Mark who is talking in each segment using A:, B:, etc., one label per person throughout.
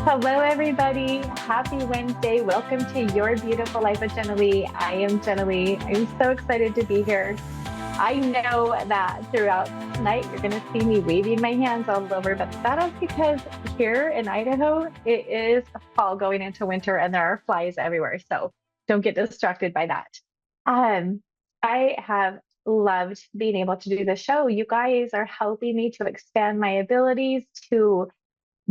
A: Hello, everybody. Happy Wednesday. Welcome to Your Beautiful Life with Jenali. I am Jenali. I'm so excited to be here. I know that throughout tonight, you're going to see me waving my hands all over, but that is because here in Idaho, it is fall going into winter and there are flies everywhere. So don't get distracted by that. Um, I have loved being able to do the show. You guys are helping me to expand my abilities to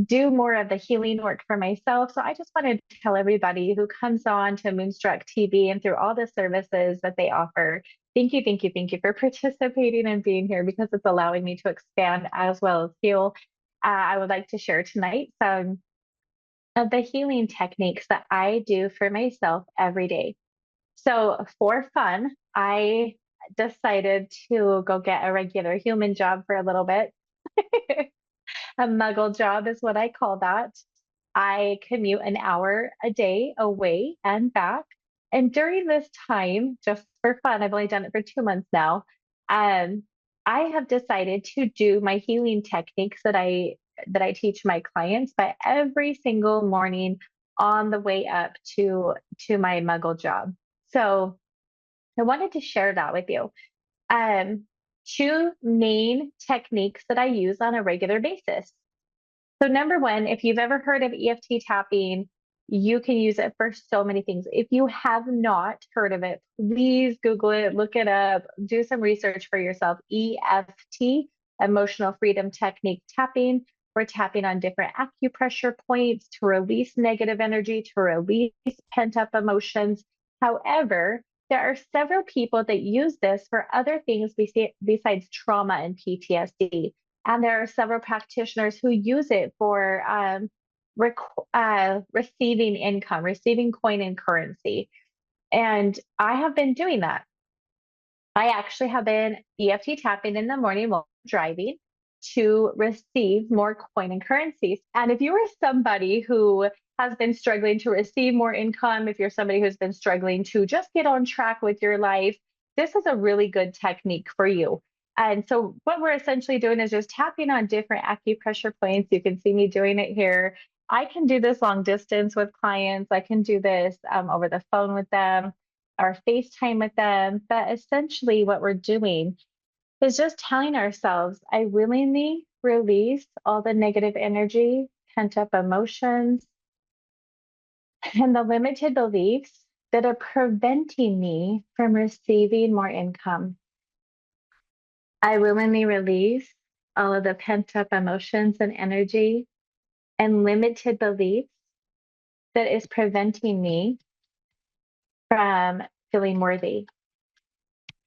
A: do more of the healing work for myself. So I just wanted to tell everybody who comes on to Moonstruck TV and through all the services that they offer, thank you, thank you, thank you for participating and being here because it's allowing me to expand as well as heal. I would like to share tonight some of the healing techniques that I do for myself every day. So for fun, I decided to go get a regular human job for a little bit. A muggle job is what I call that. I commute an hour a day away and back. And during this time, just for fun, I've only done it for 2 months now. Um, I have decided to do my healing techniques that I teach my clients by every single morning on the way up to my muggle job. So I wanted to share that with you. Um, Two main techniques that I use on a regular basis. So, number one, if you've ever heard of EFT tapping, you can use it for so many things. If you have not heard of it, please Google it, look it up, do some research for yourself. EFT, Emotional Freedom Technique tapping. We're tapping on different acupressure points to release negative energy, to release pent up emotions. However, there are several people that use this for other things besides trauma and PTSD. And there are several practitioners who use it for receiving income, receiving coin and currency. And I have been doing that. I actually have been EFT tapping in the morning while driving to receive more coin and currencies. And if you are somebody who has been struggling to receive more income, if you're somebody who's been struggling to just get on track with your life, this is a really good technique for you. And so, what we're essentially doing is just tapping on different acupressure points. You can see me doing it here. I can do this long distance with clients. I can do this over the phone with them or FaceTime with them. But essentially, what we're doing is just telling ourselves, I willingly release all the negative energy, pent up emotions, and the limited beliefs that are preventing me from receiving more income. I willingly release all of the pent up emotions and energy and limited beliefs that is preventing me from feeling worthy.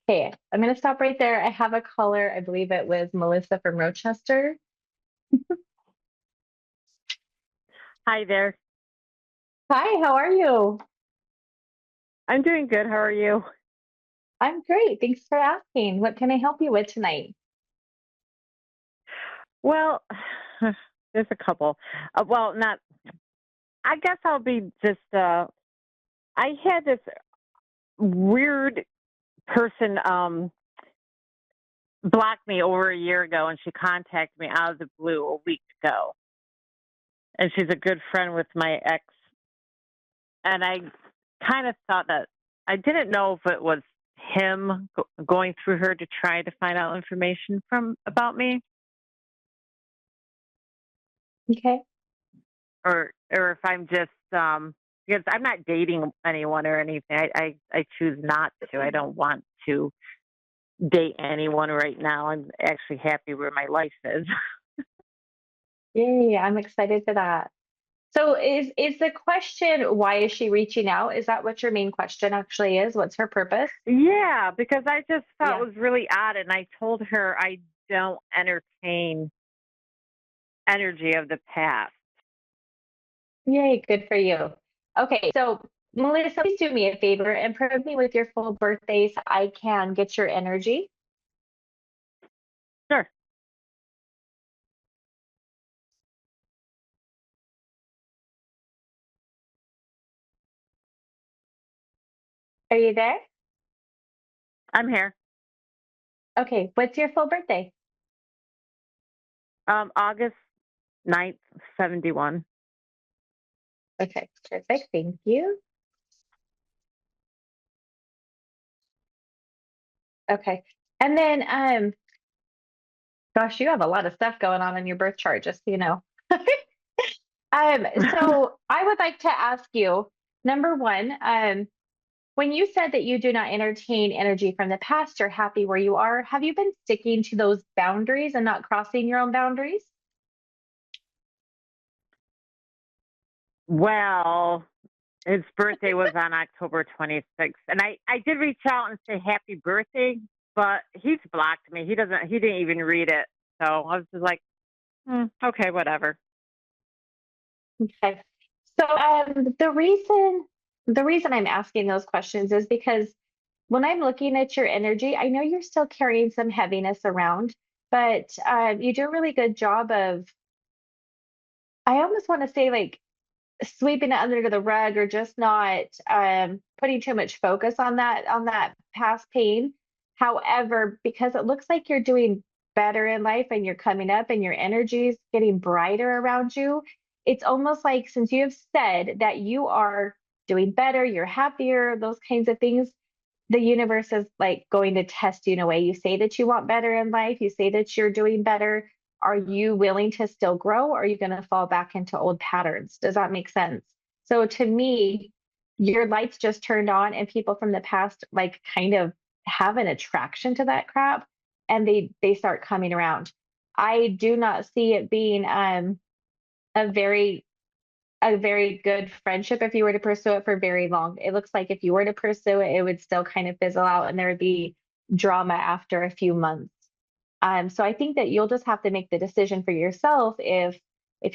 A: Okay, I'm going to stop right there. I have a caller. I believe it was Melissa from Rochester.
B: Hi there.
A: Hi, how are you?
B: I'm doing good. How are you?
A: I'm great. Thanks for asking. What can I help you with tonight?
B: Well, there's a couple. Well, not, I guess I'll be just, I had this weird person block me over a year ago, and she contacted me out of the blue a week ago. And she's a good friend with my ex. And I kind of thought that I didn't know if it was him going through her to try to find out information about me.
A: Okay.
B: Or if I'm just because I'm not dating anyone or anything. I choose not to. I don't want to date anyone right now. I'm actually happy where my life is.
A: Yay, I'm excited for that. So is the question why is she reaching out? Is that what your main question actually is? What's her purpose?
B: Yeah, because I just thought
A: Yeah.
B: it was really odd, and I told her I don't entertain energy of the past.
A: Yay, good for you. Okay, so Melissa, please do me a favor and provide me with your full birthday so I can get your energy.
B: Sure.
A: Are you there?
B: I'm here.
A: Okay, what's your full birthday?
B: August 9th, 71.
A: Okay, perfect. Thank you. Okay. And then, gosh, you have a lot of stuff going on in your birth chart, just so you know. So I would like to ask you, number one, when you said that you do not entertain energy from the past, you're happy where you are. Have you been sticking to those boundaries and not crossing your own boundaries?
B: Well, his birthday was on October 26th, and I did reach out and say happy birthday, but he's blocked me. He didn't even read it. So I was just like, okay, whatever.
A: Okay. So the reason I'm asking those questions is because when I'm looking at your energy, I know you're still carrying some heaviness around, but you do a really good job of, I almost want to say, like, sweeping it under the rug, or just not putting too much focus on that past pain. However, because it looks like you're doing better in life and you're coming up and your energy is getting brighter around you, it's almost like, since you have said that you are doing better, you're happier, those kinds of things, the universe is like going to test you in a way. You say that you want better in life, you say that you're doing better. Are you willing to still grow, or are you going to fall back into old patterns? Does that make sense? So to me, your lights just turned on, and people from the past like kind of have an attraction to that crap, and they start coming around. I do not see it being a very a very good friendship if you were to pursue it for very long. It looks like if you were to pursue it, it would still kind of fizzle out and there would be drama after a few months. So I think that you'll just have to make the decision for yourself if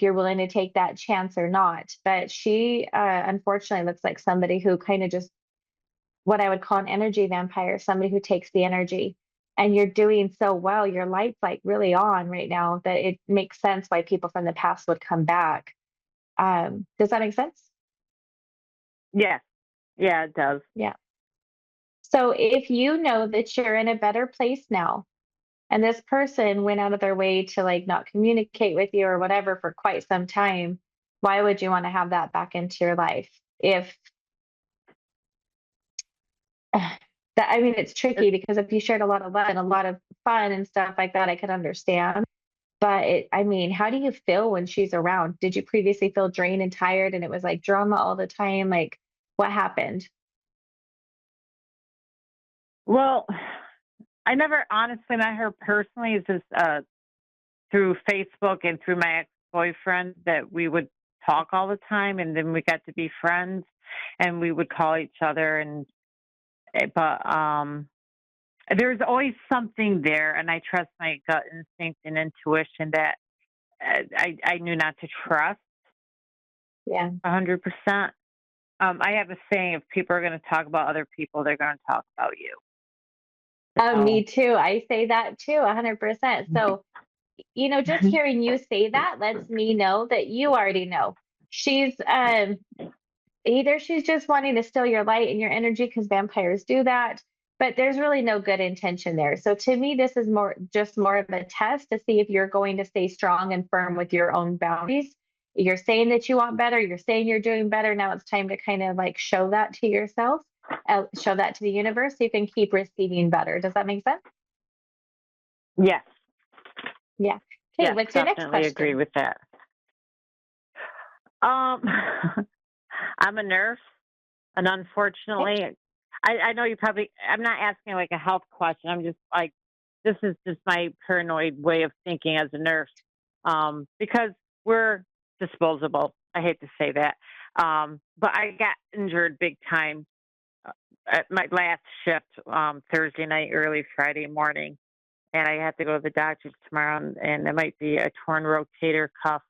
A: you're willing to take that chance or not. But she unfortunately looks like somebody who kind of just, what I would call an energy vampire, somebody who takes the energy. And you're doing so well. Your light's like really on right now that it makes sense why people from the past would come back. Does that make sense?
B: Yeah, yeah, it does.
A: Yeah. So if you know that you're in a better place now, and this person went out of their way to like not communicate with you or whatever for quite some time, why would you want to have that back into your life? If that, I mean, it's tricky because if you shared a lot of love and a lot of fun and stuff like that, I could understand. But I mean, how do you feel when she's around? Did you previously feel drained and tired and it was like drama all the time? Like, what happened?
B: Well, I never honestly met her personally. It's just through Facebook and through my ex-boyfriend that we would talk all the time, and then we got to be friends, and we would call each other. And but there's always something there, and I trust my gut instinct and intuition that I knew not to trust
A: Yeah.
B: 100%. I have a saying: if people are going to talk about other people, they're going to talk about you.
A: Oh, me
B: So,
A: too. I say that too, 100%. So, just hearing you say that lets me know that you already know. She's either she's just wanting to steal your light and your energy because vampires do that, but there's really no good intention there. So to me, this is more of a test to see if you're going to stay strong and firm with your own boundaries. You're saying that you want better, you're saying you're doing better. Now it's time to kind of like show that to yourself, show that to the universe so you can keep receiving better. Does that make sense?
B: yes,
A: Yeah. Okay,
B: yes,
A: what's your next
B: definitely agree
A: question?
B: with that. Um, I'm a nurse, and
A: Okay.
B: unfortunately, I know you probably. I'm not asking like a health question. I'm just like, this is just my paranoid way of thinking as a nurse, because we're disposable. I hate to say that, but I got injured big time at my last shift Thursday night, early Friday morning, and I have to go to the doctor tomorrow, and it might be a torn rotator cuff.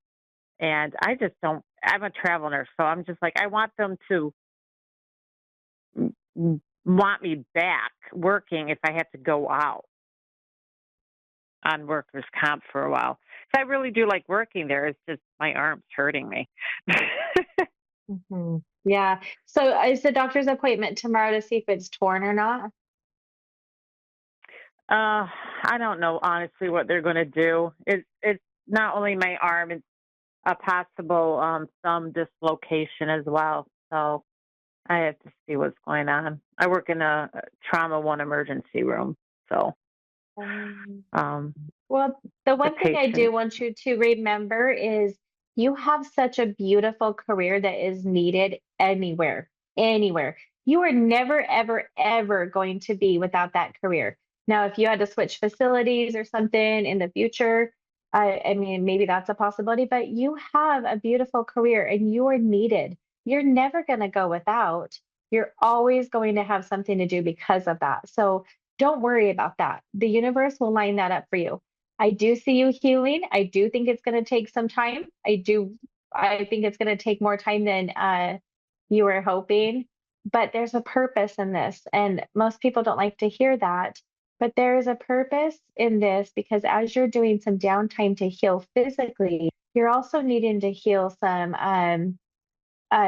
B: And I just don't. I'm a travel nurse, so I'm just like I want them to want me back working if I have to go out on workers' comp for a while. So I really do like working there. It's just my arm's hurting me.
A: Yeah. So is the doctor's appointment tomorrow to see if it's torn or not?
B: I don't know honestly what they're going to do. It's not only my arm. a possible thumb dislocation as well. So I have to see what's going on. I work in a trauma one emergency room, so
A: Um,
B: um,
A: Well, the
B: the
A: one thing I do
B: patient.
A: want you to remember is you have such a beautiful career that is needed anywhere, anywhere. You are never, ever, ever going to be without that career. Now, if you had to switch facilities or something in the future, I mean, maybe that's a possibility, but you have a beautiful career and you are needed. You're never going to go without. You're always going to have something to do because of that. So don't worry about that. The universe will line that up for you. I do see you healing. I do think it's going to take some time. I think it's going to take more time than you were hoping, but there's a purpose in this. And most people don't like to hear that. But there is a purpose in this because as you're doing some downtime to heal physically, you're also needing to heal some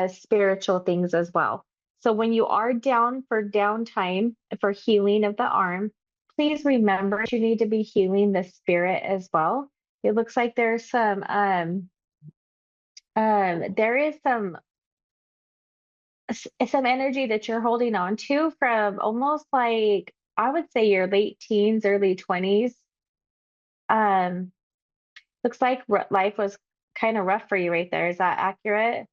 A: spiritual things as well. So when you are down for downtime for healing of the arm, please remember you need to be healing the spirit as well. It looks like there's there is some energy that you're holding on to from almost like I would say your late teens, early 20s. Um, looks like life was kind of rough for you right there. Is that accurate?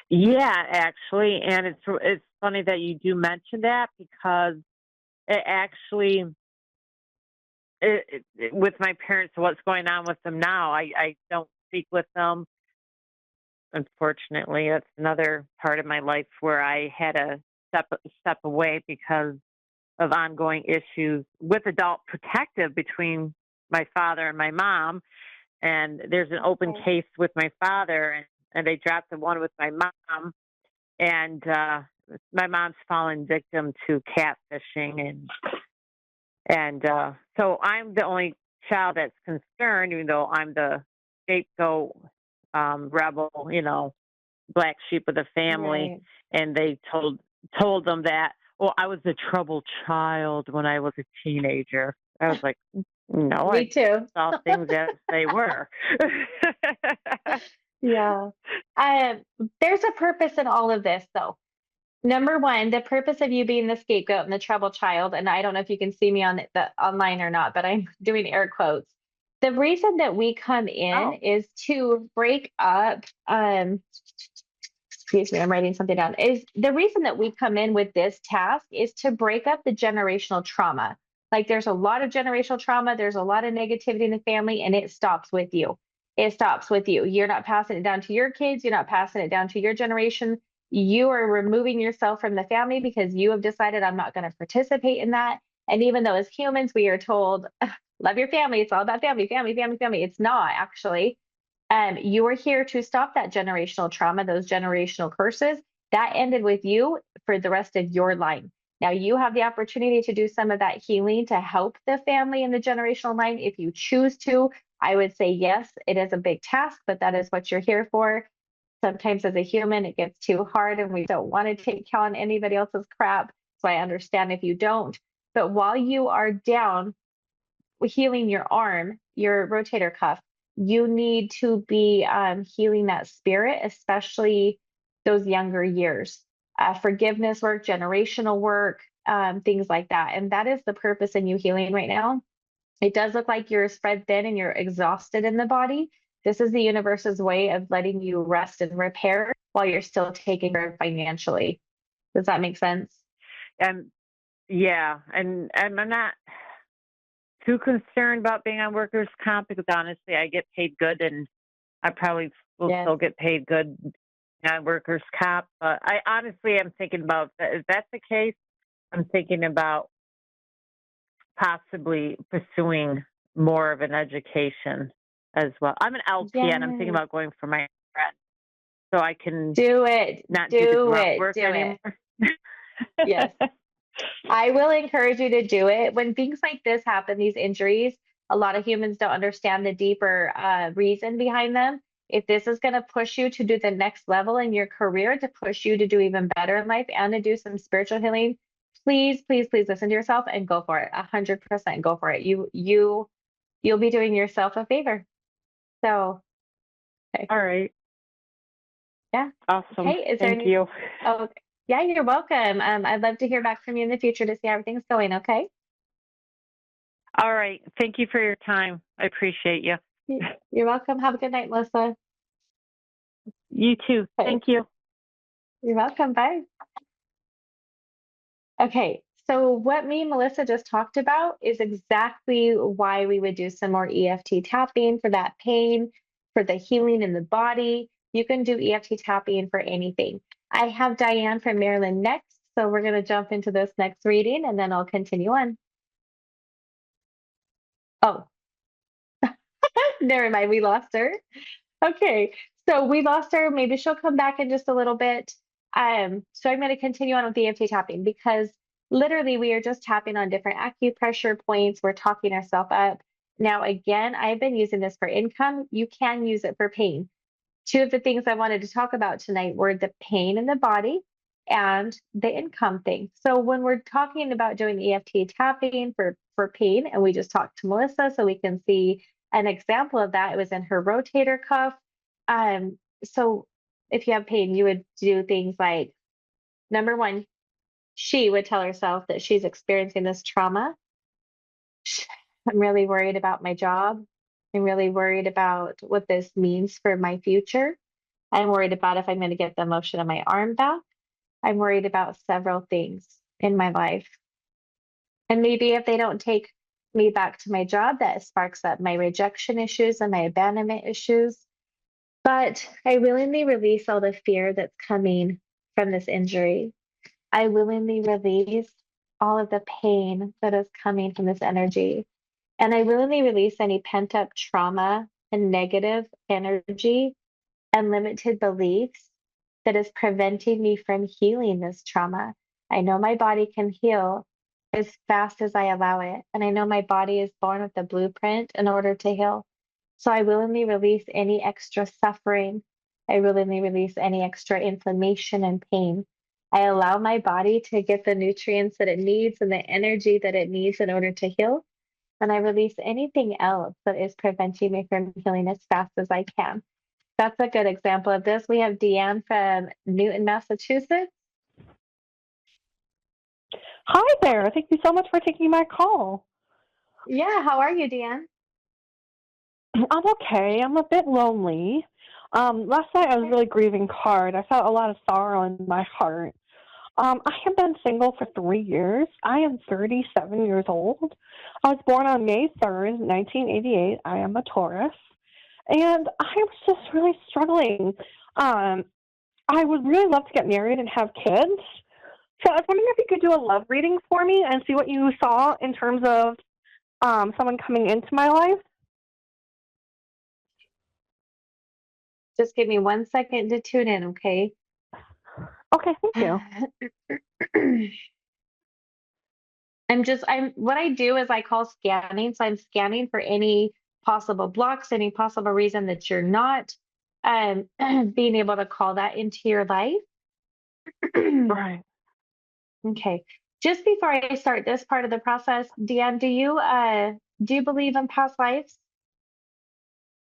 B: Yeah, actually, and it's funny that you do mention that because it actually with my parents, what's going on with them now, I don't speak with them. Unfortunately, that's another part of my life where I had to step away because of ongoing issues with adult protective between my father and my mom. And there's an open
A: Okay.
B: case with my father, and they dropped the one with my mom. And my mom's fallen victim to catfishing, and so I'm the only child that's concerned, even though I'm the scapegoat, rebel, black sheep of the family.
A: Right.
B: And they told them that, well, I was a troubled child when I was a teenager. I was like, no, I
A: Me too.
B: saw things as they were.
A: Yeah. Um, there's a purpose in all of this, though. Number one, the purpose of you being the scapegoat and the trouble child, and I don't know if you can see me on the online or not, but I'm doing air quotes. The reason that we come in
B: Oh,
A: is to break up, excuse me, I'm writing something down, is the reason that we come in with this task is to break up the generational trauma. Like there's a lot of generational trauma, there's a lot of negativity in the family, and it stops with you. It stops with you. You're not passing it down to your kids, you're not passing it down to your generation. You are removing yourself from the family because you have decided I'm not going to participate in that. And even though as humans we are told, love your family, it's all about family, family, family, family. It's not actually. You are here to stop that generational trauma, those generational curses. That ended with you for the rest of your line. Now you have the opportunity to do some of that healing to help the family in the generational line if you choose to. I would say yes, it is a big task, but that is what you're here for. Sometimes as a human, it gets too hard and we don't want to take on anybody else's crap. So I understand if you don't. But while you are down, healing your arm, your rotator cuff, you need to be healing that spirit, especially those younger years. Forgiveness work, generational work, things like that. And that is the purpose in you healing right now. It does look like you're spread thin and you're exhausted in the body. This is the universe's way of letting you rest and repair while you're still taking care of financially. Does that make sense?
B: and yeah, and I'm not too concerned about being on workers' comp because honestly, I get paid good, and I probably will
A: Yes.
B: still get paid good on workers' comp. But I honestly am thinking about if that's the case, I'm thinking about possibly pursuing more of an education as well. I'm an LPN. I'm thinking
A: Yes.
B: about going for my friend so I can
A: Do it.
B: not do the
A: Do
B: grunt
A: it.
B: work
A: Do it.
B: anymore.
A: Yes. I will encourage you to do it. When things like this happen, these injuries, a lot of humans don't understand the deeper reason behind them. If this is going to push you to do the next level in your career, to push you to do even better in life and to do some spiritual healing, please, please, please listen to yourself and go for it. 100% go for it. You you'll be doing yourself a favor. So, okay.
B: All right.
A: Yeah.
B: Awesome.
A: Okay. Is there
B: Thank
A: any?
B: you.
A: Oh, okay. Yeah, you're welcome. I'd love to hear back from you in the future to see how everything's going. Okay.
B: All right. Thank you for your time. I appreciate you.
A: You're welcome. Have a good night, Melissa.
B: You too.
A: Okay.
B: Thank you.
A: You're welcome. Bye. Okay. So what me and Melissa just talked about is exactly why we would do some more EFT tapping for that pain, for the healing in the body. You can do EFT tapping for anything. I have Diane from Maryland next, so we're going to jump into this next reading and then I'll continue on. Oh, never mind. We lost her. Okay, so we lost her. Maybe she'll come back in just a little bit. So I'm going to continue on with the EFT tapping because literally we are just tapping on different acupressure points. We're talking ourselves up. Now, again, I've been using this for income. You can use it for pain. Two of the things I wanted to talk about tonight were the pain in the body and the income thing. So when we're talking about doing EFT tapping for pain, and we just talked to Melissa so we can see an example of that. It was in her rotator cuff. So if you have pain, you would do things like number one, she would tell herself that she's experiencing this trauma. I'm really worried about my job. I'm really worried about what this means for my future. I'm worried about if I'm going to get the motion of my arm back. I'm worried about several things in my life. And maybe if they don't take me back to my job, that sparks up my rejection issues and my abandonment issues. But I willingly release all the fear that's coming from this injury. I willingly release all of the pain that is coming from this energy. And I willingly release any pent up trauma and negative energy and limited beliefs that is preventing me from healing this trauma. I know my body can heal as fast as I allow it. And I know my body is born with the blueprint in order to heal. So I willingly release any extra suffering. I willingly release any extra inflammation and pain. I allow my body to get the nutrients that it needs and the energy that it needs in order to heal. And I release anything else that is preventing me from healing as fast as I can. That's a good example of this. We have Deanne from Newton, Massachusetts.
C: Hi there. Thank you so much for taking my call.
A: Yeah, how are you, Deanne?
C: I'm okay. I'm a bit lonely. Last night I was really grieving hard. I felt a lot of sorrow in my heart. I have been single for 3 years. I am 37 years old. I was born on May 3rd, 1988. I am a Taurus. And I was just really struggling. I would really love to get married and have kids. So I was wondering if you could do a love reading for me and see what you saw in terms of someone coming into my life.
A: Just give me 1 second to tune in, okay?
C: Okay, thank you.
A: What I do is I call scanning. So I'm scanning for any possible blocks, any possible reason that you're not being able to call that into your life.
C: Right.
A: Okay. Just before I start this part of the process, Deanne, do you believe in past lives?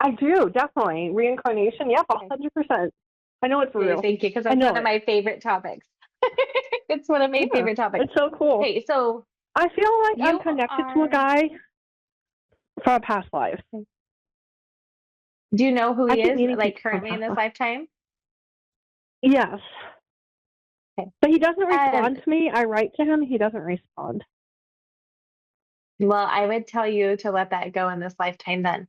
C: I do, definitely. Reincarnation, yep,
A: Okay.
C: 100%. I know it's
A: Okay,
C: real.
A: thank you, because
C: I
A: that's
C: know
A: one of
C: it.
A: my favorite topics. It's one of my
C: Yeah,
A: favorite topics.
C: it's so cool.
A: Okay, so
C: I feel like I'm
A: you
C: connected to a
A: are,
C: guy from a past life.
A: do you know who
C: I
A: he
C: keep
A: is,
C: meeting
A: like
C: people from
A: currently in
C: past
A: this
C: life.
A: lifetime?
C: Yes.
A: Okay.
C: But he doesn't
A: Um,
C: respond to me. I write to him, he doesn't respond.
A: well, I would tell you to let that go in this lifetime then.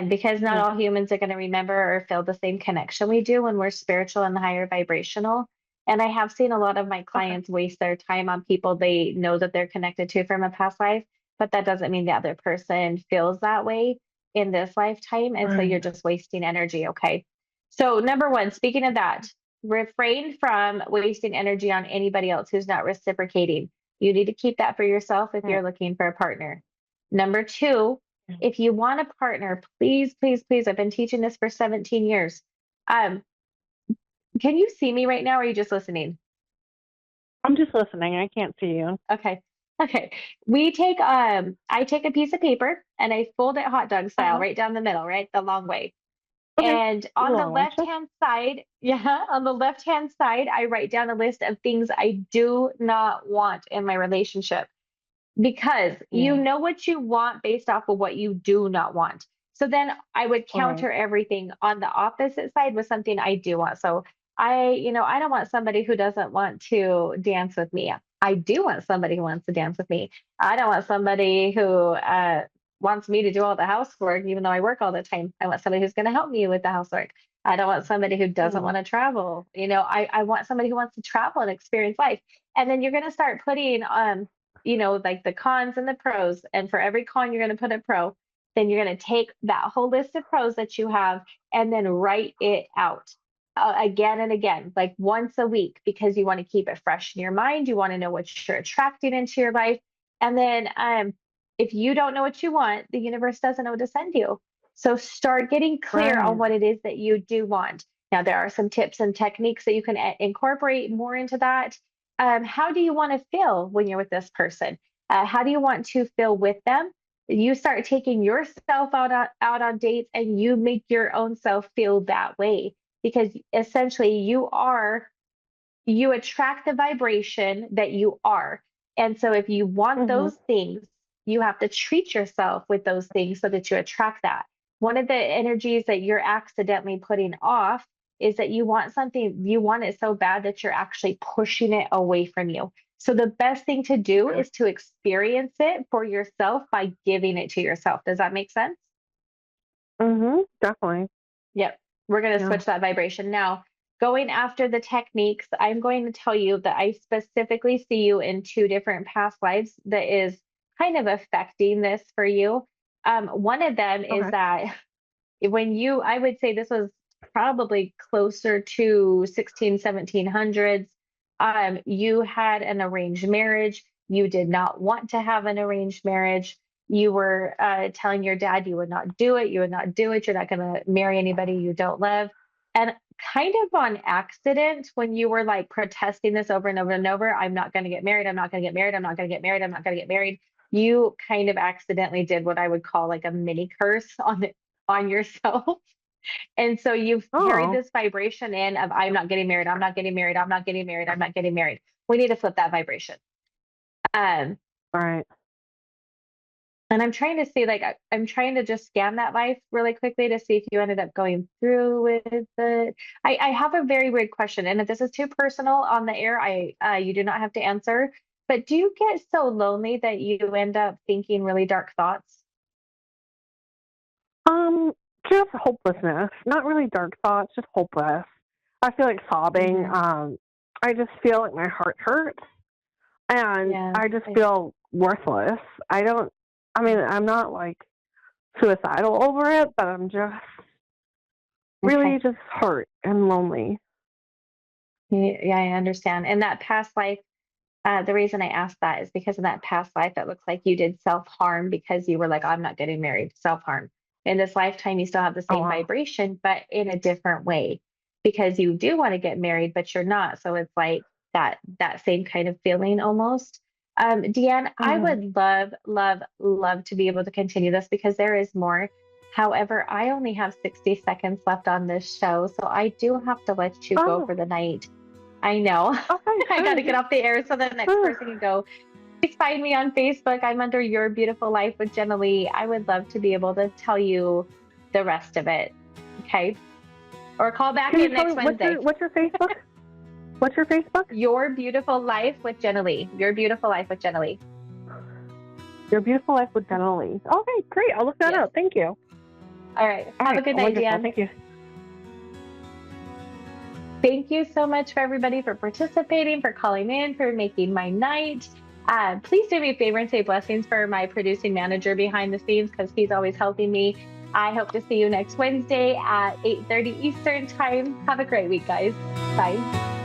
A: Because not
C: Mm.
A: all humans are going to remember or feel the same connection we do when we're spiritual and higher vibrational. And I have seen a lot of my
C: Okay.
A: clients waste their time on people they know that they're connected to from a past life, but that doesn't mean the other person feels that way in this lifetime. And so you're
C: Right.
A: just wasting energy. Okay. So, number one, speaking of that, refrain from wasting energy on anybody else who's not reciprocating. You need to keep that for yourself if
C: Right.
A: you're looking for a partner. Number two, if you want a partner, please, please, please, I've been teaching this for 17 years. Um, can you see me right now or are you just listening?
C: I'm just listening. I can't see you.
A: Okay. Okay. I take a piece of paper and I fold it hot dog style
C: Uh-huh.
A: right down the middle, right? The long way.
C: Okay.
A: And on the
C: Long way. Sure.
A: left-hand side, yeah, on the left-hand side, I write down a list of things I do not want in my relationship because you
C: Yeah.
A: know what you want based off of what you do not want. So then I would
C: Right.
A: counter everything on the opposite side with something I do want. So I don't want somebody who doesn't want to dance with me. I do want somebody who wants to dance with me. I don't want somebody who wants me to do all the housework, even though I work all the time. I want somebody who's going to help me with the housework. I don't want somebody who doesn't
C: Mm.
A: want to travel. I want somebody who wants to travel and experience life. And then you're going to start putting like the cons and the pros. And for every con, you're going to put a pro. Then you're going to take that whole list of pros that you have and then write it out again and again, like once a week, because you want to keep it fresh in your mind. You want to know what you're attracting into your life. And then if you don't know what you want, the universe doesn't know what to send you. So start getting clear on
C: Right.
A: what it is that you do want. Now, there are some tips and techniques that you can incorporate more into that. How do you want to feel when you're with this person? How do you want to feel with them? You start taking yourself out on dates and you make your own self feel that way because essentially you attract the vibration that you are. And so if you want
C: Mhm.
A: those things, you have to treat yourself with those things so that you attract that. One of the energies that you're accidentally putting off is that you want it so bad that you're actually pushing it away from you. So the best thing to do
C: Yeah.
A: is to experience it for yourself by giving it to yourself. Does that make sense?
C: Mhm. Definitely.
A: Yep. We're going to
C: Yeah.
A: switch that vibration. Now, going after the techniques, I'm going to tell you that I specifically see you in two different past lives that is kind of affecting this for you. One of them is
C: Okay.
A: that I would say this was probably closer to 16, 1700s. You had an arranged marriage. You did not want to have an arranged marriage. You were telling your dad you would not do it. You would not do it. You're not going to marry anybody you don't love. And kind of on accident, when you were like protesting this over and over and over, I'm not going to get married. I'm not going to get married. I'm not going to get married. I'm not going to get married. You kind of accidentally did what I would call like a mini curse on yourself. And so you've carried
C: Oh.
A: this vibration in of I'm not getting married, I'm not getting married, I'm not getting married, I'm not getting married. We need to flip that vibration. Um,
C: All right.
A: and I'm trying to see I'm trying to just scan that life really quickly to see if you ended up going through with it. I have a very weird question, and if this is too personal on the air, I you do not have to answer. But do you get so lonely that you end up thinking really dark thoughts?
C: Um, just hopelessness. Not really dark thoughts, just hopeless. I feel like sobbing.
A: Hmm.
C: I just feel like my heart hurts and
A: Yes.
C: I just feel worthless. I don't I mean, I'm not like suicidal over it, but I'm just really
A: Okay.
C: just hurt and lonely.
A: Yeah, I understand. And that past life, the reason I asked that is because in that past life, it looks like you did self harm because you were like, I'm not getting married, self harm. In this lifetime, you still have the
C: Oh
A: same
C: wow.
A: vibration, but in a different way because you do want to get married, but you're not. So it's like that same kind of feeling almost. Deanne, I
C: Mhm.
A: would love, love, love to be able to continue this because there is more. However, I only have 60 seconds left on this show, so I do have to let you go
C: Oh,
A: for the night. I know.
C: okay,
A: I got to get
C: sure.
A: off the air so the next person can go. Please find me on Facebook. I'm under Your Beautiful Life with Jenali. I would love to be able to tell you the rest of it. Okay. Or call back
C: Can you
A: in
C: tell me
A: next Wednesday.
C: what's your Facebook? What's your Facebook?
A: Your Beautiful Life with Jenali. Your Beautiful Life with Jenali.
C: Your Beautiful Life with Jenali. Okay, great. I'll look that
A: Yes.
C: up. Thank you.
A: All right.
C: All
A: Have a
C: right,
A: good night,
C: wonderful.
A: Deanne.
C: Thank you.
A: Thank you so much for everybody for participating, for calling in, for making my night. Please do me a favor and say blessings for my producing manager behind the scenes because he's always helping me. I hope to see you next Wednesday at 8:30 Eastern time. Have a great week, guys. Bye.